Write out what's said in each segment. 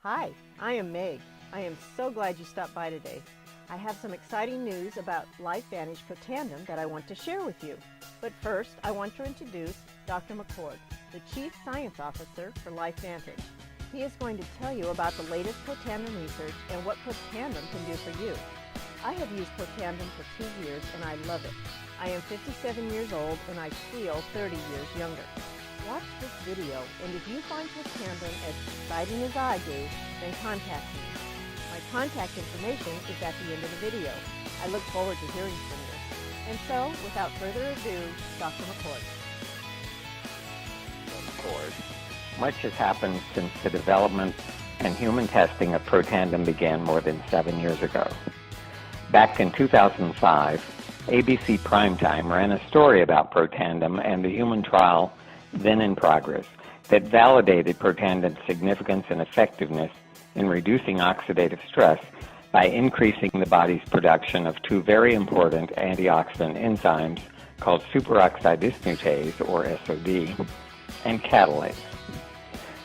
Hi, I am Meg. I am so glad you stopped by today. I have some exciting news about LifeVantage Protandim that I want to share with you. But first, I want to introduce Dr. McCord, the Chief Science Officer for LifeVantage. He is going to tell you about the latest Protandim research and what Protandim can do for you. I have used Protandim for 2 years and I love it. I am 57 years old and I feel 30 years younger. Watch this video, and if you find Protandim as exciting as I do, then contact me. My contact information is at the end of the video. I look forward to hearing from you. And so, without further ado, Dr. McCord. Much has happened since the development and human testing of Protandim began more than 7 years ago. Back in 2005, ABC Primetime ran a story about Protandim and the human trial then in progress that validated Protandim's significance and effectiveness in reducing oxidative stress by increasing the body's production of two very important antioxidant enzymes called superoxide dismutase, or SOD, and catalase.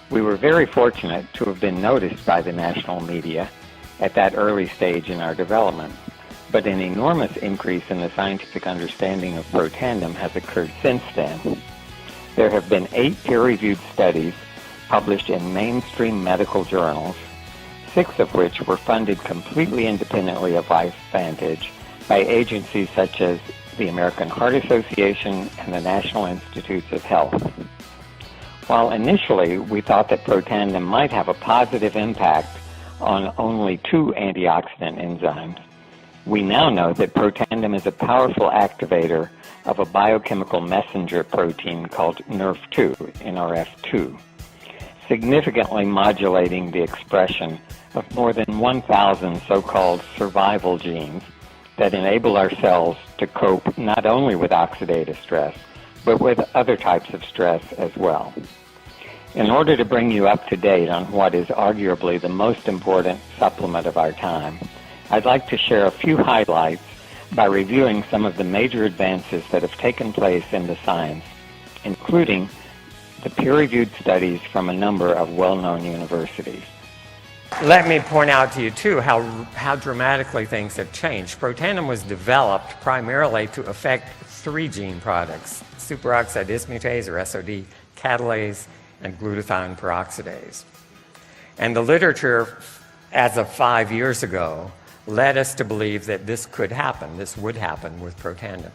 We were very fortunate to have been noticed by the national media at that early stage in our development, but an enormous increase in the scientific understanding of Protandim has occurred since then. There have been 8 peer-reviewed studies published in mainstream medical journals, 6 of which were funded completely independently of LifeVantage by agencies such as the American Heart Association and the National Institutes of Health. While initially we thought that Protandim might have a positive impact on only 2 antioxidant enzymes, we now know that Protandim is a powerful activator of a biochemical messenger protein called NRF2, significantly modulating the expression of more than 1,000 so-called survival genes that enable our cells to cope not only with oxidative stress, but with other types of stress as well. In order to bring you up to date on what is arguably the most important supplement of our time, I'd like to share a few highlights by reviewing some of the major advances that have taken place in the science, including the peer-reviewed studies from a number of well-known universities. Let me point out to you, too, how dramatically things have changed. Protandim was developed primarily to affect 3 gene products: superoxide dismutase, or SOD, catalase, and glutathione peroxidase. And the literature, as of 5 years ago, led us to believe that this would happen with Protandim.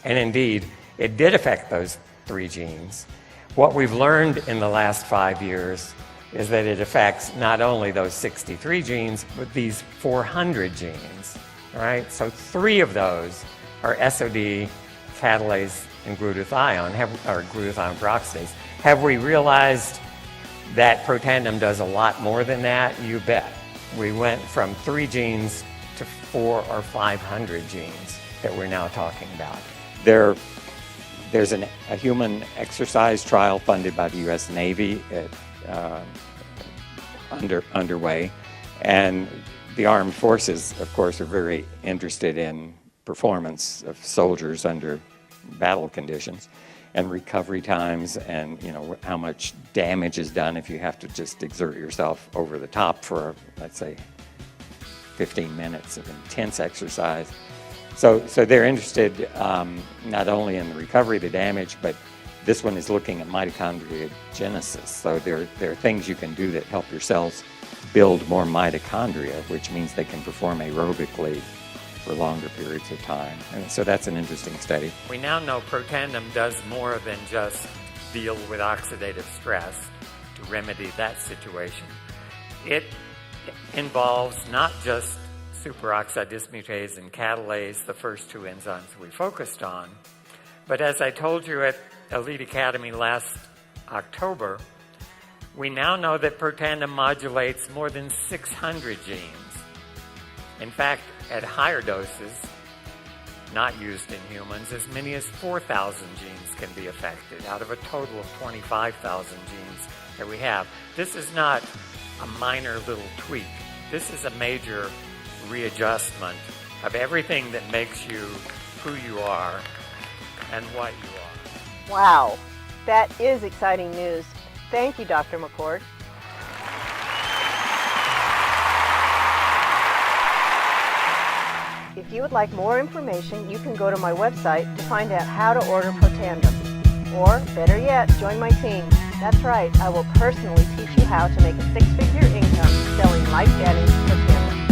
And indeed, it did affect those 3 genes. What we've learned in the last 5 years is that it affects not only those 63 genes, but these 400 genes, right? So 3 of those are SOD, catalase, and glutathione, or glutathione peroxidase. Have we realized that Protandim does a lot more than that? You bet. We went from 3 genes to 400 or 500 genes that we're now talking about. There's a human exercise trial funded by the U.S. Navy underway, and the armed forces, of course, are very interested in performance of soldiers under battle conditions and recovery times, and how much damage is done if you have to just exert yourself over the top for, let's say, 15 minutes of intense exercise. So they're interested not only in the recovery, the damage, but this one is looking at mitochondriogenesis. So there are things you can do that help your cells build more mitochondria, which means they can perform aerobically for longer periods of time. And so that's an interesting study. We now know Protandim does more than just deal with oxidative stress to remedy that situation. It involves not just superoxide dismutase and catalase, the first 2 enzymes we focused on, but as I told you at Elite Academy last October, we now know that Protandim modulates more than 600 genes. In fact, at higher doses, not used in humans, as many as 4,000 genes can be affected out of a total of 25,000 genes that we have. This is not a minor little tweak. This is a major readjustment of everything that makes you who you are and what you are. Wow, that is exciting news. Thank you, Dr. McCord. you would like more information, you can go to my website to find out how to order Protandem. Or, better yet, join my team. That's right, I will personally teach you how to make a six-figure income selling life-damaging Protandem.